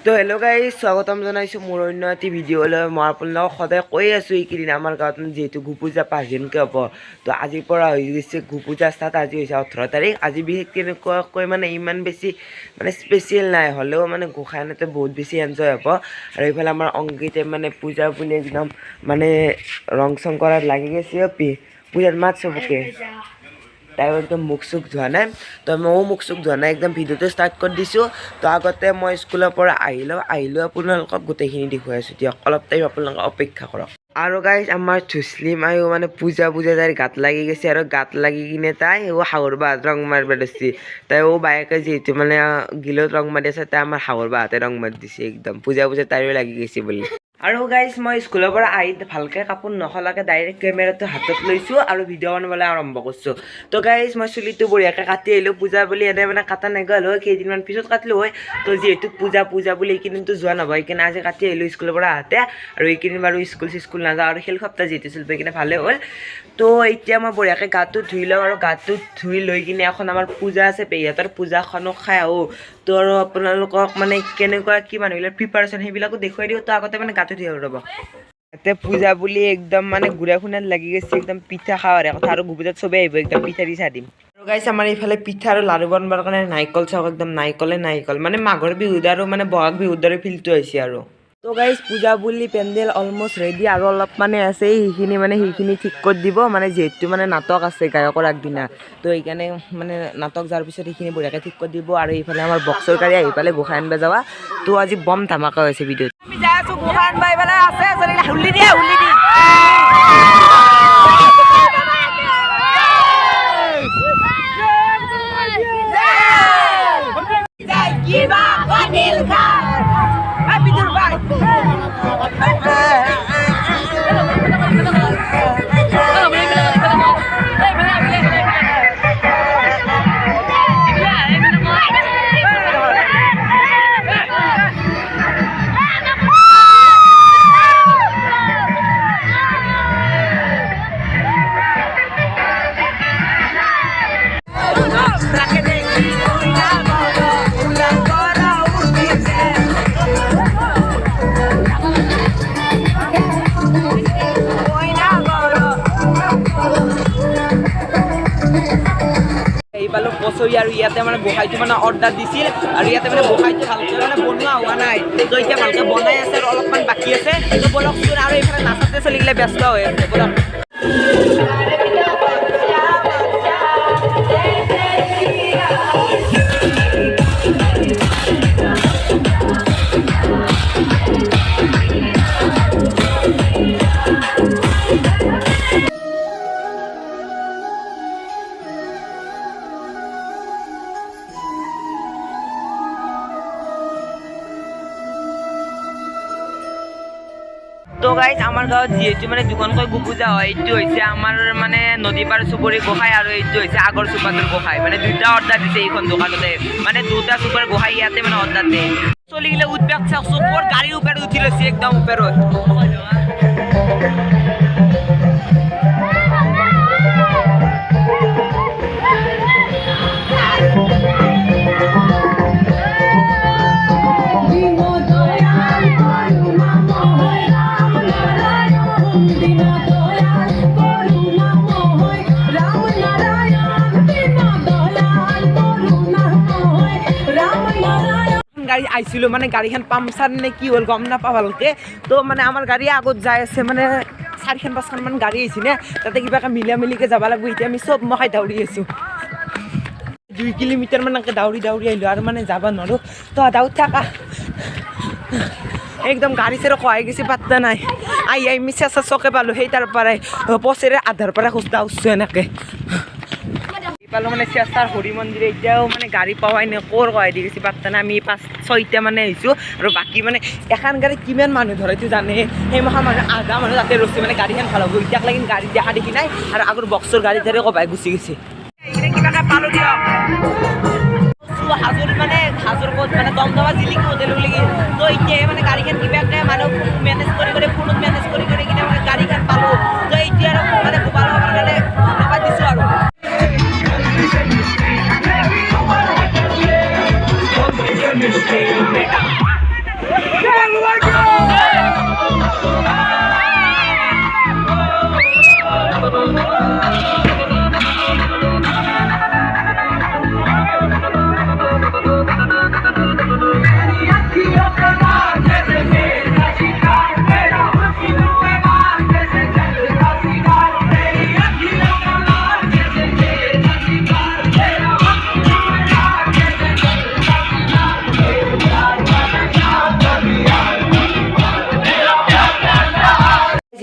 তো hello' guys, স্বাগতম জনাইছোঁ মোৰ অন্য এটি ভিডিঅ'লৈ। মই আপোনালোকক সদায় কৈ আছোঁ এইকেইদিন আমাৰ গাঁৱত যিহেতু গোপূজা 5 দিনকৈ হ'ব। তো আজিৰ পৰা হৈ গৈছে গোপূজা ষ্টাৰ্ট। আজি হৈছে 18 তাৰিখ। আজি বিশেষ তেনেকুৱাকৈ মানে ইমান বেছি মানে স্পেচিয়েল নাই, হ'লেও মানে গোসাঁইনতে বহুত বেছি এনজয় হ'ব। আৰু এইফালে আমাৰ অংকিতে মানে পূজা বুলি একদম মানে ৰং চং কৰাত লাগি গৈছে। পূজাত মাত চবকে তাই একদম মুখ চুখ ধোৱা নাই, তো ময়ো মুখ চুখ ধোৱা নাই, একদম ভিডিঅ'টো ষ্টাৰ্ট কৰি দিছোঁ। তো আগতে মই স্কুলৰ পৰা আহিলোঁ আপোনালোকক গোটেইখিনি দেখুৱাই আছোঁ। দিয়ক অলপ টাইম আপোনালোকে অপেক্ষা কৰক। আৰু গাইজ আমাৰ ধুচলিম আয়ো মানে পূজা তাইৰ গাত লাগি গৈছে, আৰু গাত লাগি কিনে তাই শাহুৰ বাহাত ৰং মাৰিব ধৰিছে। তাই বায়েকে যিহেতু মানে গিলত ৰং মাৰি আছে, তাই আমাৰ শাহুৰ বাহাতে ৰং মাৰি দিছে। একদম পূজা তাইৰো লাগি গৈছে বুলি। আৰু গাইজ মই স্কুলৰ পৰা আহি ভালকৈ কাপোৰ নখলাকৈ ডাইৰেক্ট কেমেৰাটো হাতত লৈছোঁ আৰু ভিডিঅ' বনাবলৈ আৰম্ভ কৰিছোঁ। তো গাইজ মই চুলিটো বঢ়িয়াকৈ কাটি আহিলোঁ। পূজা বুলি এনেই মানে কাটা নেগ'ল হয়, কেইদিনমান পিছত কাটিলোঁ হয়। তো যিহেতু পূজা বুলি এইকেইদিনতো যোৱা নহয়, সেইকাৰণে আজি কাটি আহিলোঁ স্কুলৰ পৰা আহোঁতে। আৰু এইকেইদিন বাৰু স্কুল নাযাওঁ, আৰু খেল সপ্তাহ যিহেতু চলিব সেইকাৰণে ভালেই হ'ল। তো এতিয়া মই বঢ়িয়াকৈ গাটো ধুই লওঁ, আৰু গাটো ধুই লৈ কিনে এখন আমাৰ পূজা আছে, পেহীহঁতৰ পূজাখনো খাই আহোঁ। তো আৰু আপোনালোকক মানে কেনেকুৱা কি মানুহবিলাক প্ৰিপাৰেশ্যন সেইবিলাকো দেখুৱাই দিওঁ। তো আগতে মানে গাটো ধুই ৰ'ব। ইয়াতে পূজা বুলি একদম মানে গুড়া খুন্দাত লাগি গৈছে, একদম পিঠা খাওয়াৰ কথা। আৰু গোপূজাত চবেই আহিব, একদম পিঠা দি চাহ দিম। আৰু গাইছ আমাৰ এইফালে পিঠা আৰু লাড়ু বনাবৰ কাৰণে নাৰিকল চাওক, একদম নাৰিকল মানে মাঘৰ বিহুত আৰু মানে বহাগ বিহুৰ দৰে ফিলটো হৈছে আৰু। তো গাইজ পূজা বুলি পেণ্ডেল অলমষ্ট ৰেডি, আৰু অলপ মানে আছে সেইখিনি ঠিক কৰি দিব। মানে যিহেতু মানে নাটক আছে গায়কৰ আগদিনা, তো সেইকাৰণে মানে নাটক যোৱাৰ পিছত সেইখিনি বঢ়িয়াকৈ ঠিক কৰি দিব। আৰু এইফালে আমাৰ বক্সৰ গাড়ী আহি পালে গোসাঁই আনিব যাৱা। তো আজি বম ধামাকা হৈছে ভিডিঅ'ত। আমি যাই আছোঁ গোসাঁই আনিব পেলাই আছে হুল্লি দিয়ে বছৰি। আৰু ইয়াতে মানে গোসাঁইটো মানে অৰ্ডাৰ দিছিল, আৰু ইয়াতে মানে গোসাঁইটো ভালকৈ মানে বনোৱা হোৱা নাই। তো এতিয়া ভালকৈ বনাই আছে আৰু অলপমান বাকী আছে। তো বলকচোন, আৰু এইফালে নাচাতে চলি গ'লে ব্যস্ত হৈ আছে বলক। তো গাইজ আমাৰ গাঁৱত যিহেতু মানে দুখনকৈ গোপূজা হয়, এইটো হৈছে আমাৰ মানে নদী পাৰ চুবুৰী গোসাঁই, আৰু এইটো হৈছে আগৰ চুপাতৰ গোসাঁই। মানে দুটা অৰ্ডাৰ দিছে এইখন দোকানতে, মানে দুটা চুপাৰ গোসাঁই ইয়াতে মানে অৰ্ডাৰ দিয়ে। চলি গ'লে উঠবেক চাওকচোন, ক'ৰ গাড়ীৰ ওপৰত উঠি লৈছে একদম ওপৰত। গাড়ী আহিছিলোঁ, মানে গাড়ীখন পামচাৰ নে কি হ'ল গম নাপাওঁ ভালকৈ। তো মানে আমাৰ গাড়ী আগত যাই আছে, মানে 4-5খন গাড়ী আহিছে নে, তাতে কিবাকৈ মিলিকৈ যাব লাগিব। এতিয়া আমি চব মখাই দাউৰি আছোঁ, 2 কিলোমিটাৰ মানকৈ দাউৰি আহিলোঁ, আৰু মানে যাব নোৱাৰোঁ। তো দাউৰি থাকা একদম গাড়ী চেৰ খোৱাই গৈছে, পাত্তা নাই। আমি চেঁচা চকে পালোঁ, সেই তাৰ পৰাই পচেৰে আধাৰ পৰা খোজা উঠছোঁ এনেকৈ পালোঁ। মানে চেষ্টাৰ হৰি মন্দিৰে এতিয়াও মানে গাড়ী পাৱাই নাই, ক'ৰ কৰাই দি গৈছে পাত্তা নাই। আমি 5-6টা মানে আহিছোঁ, আৰু বাকী মানে এখন গাড়ীত কিমান মানুহ ধৰেতো জানে, সেই মখা মানুহ আধা মানুহ তাতে ৰৈছে, মানে গাড়ীখন ভাল হ'ব। এতিয়াক লাগি গাড়ী দেখা দেখি নাই, আৰু আগৰ বক্সৰ গাড়ী ধৰে কবাই গুচি গৈছে। কিবাকৈ পালোঁ দিয়ক হাজোৰ মানে ক'ত মানে দমদমা জিলিকি হোটেলৰ লাগি। তো এতিয়া মানে গাড়ীখন কিবাকৈ মানুহ মেনেজ কৰি ফোনত মেনেজ কৰি কিনে মানে গাড়ীখন পালোঁ। তো এতিয়া আৰু মানে গোপাল হ'বৰ কাৰণে ধন্যবাদ দিছোঁ আৰু। Mistake.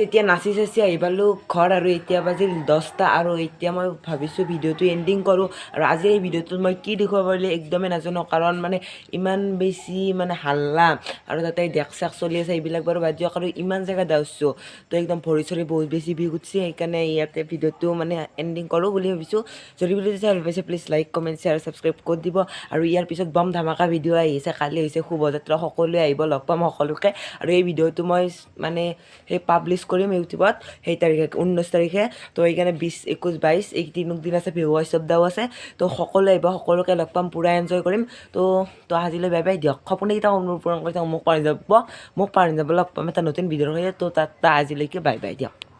যেতিয়া নাচি চাচি আহি পালোঁ ঘৰ আৰু এতিয়া বাজিল 10টা আৰু এতিয়া মই ভাবিছোঁ ভিডিঅ'টো এণ্ডিং কৰোঁ আৰু আজি এই ভিডিঅ'টোত মই কি দেখুৱাব পাৰিলে একদমেই নাজানো কাৰণ মানে ইমান বেছি মানে হাল্লা আৰু তাতে ডেক চেক চলি আছে এইবিলাক বাৰু বাদ দিয়ক আৰু ইমান জেগা দাউছোঁ তো একদম ভৰি চৰি বহুত বেছি বিষ উঠিছে সেইকাৰণে ইয়াতে ভিডিঅ'টো মানে এণ্ডিং কৰোঁ বুলি ভাবিছোঁ যদি ভিডিঅ'টো চাই ভাল পাইছে please like comment share subscribe কৰি দিব আৰু ইয়াৰ পিছত বম ধামাকা ভিডিঅ' আহিছে কালি হৈছে শুভযাত্ৰা সকলোৱে আহিব লগ পাম সকলোকে আৰু এই ভিডিঅ'টো মই মানে সেই পাব্লিছ কৰিম ইউটিউবত সেই তাৰিখে 19 তাৰিখে তো এইকাৰণে 20 21 22 এই দিন আছে বিহু উৎসৱদাও আছে তো সকলোৱে আহিব সকলোকে লগ পাম পূৰা এনজয় কৰিম তো আজিলৈ বাই বাই দিয়ক সপোনকেইটা অনুপূৰণ কৰি থাকক মোক পাৰি যাব লগ পাম এটা নতুন ভিডিঅ'ৰ সৈতে তো তাত আজিলৈকে বাই বাই দিয়ক।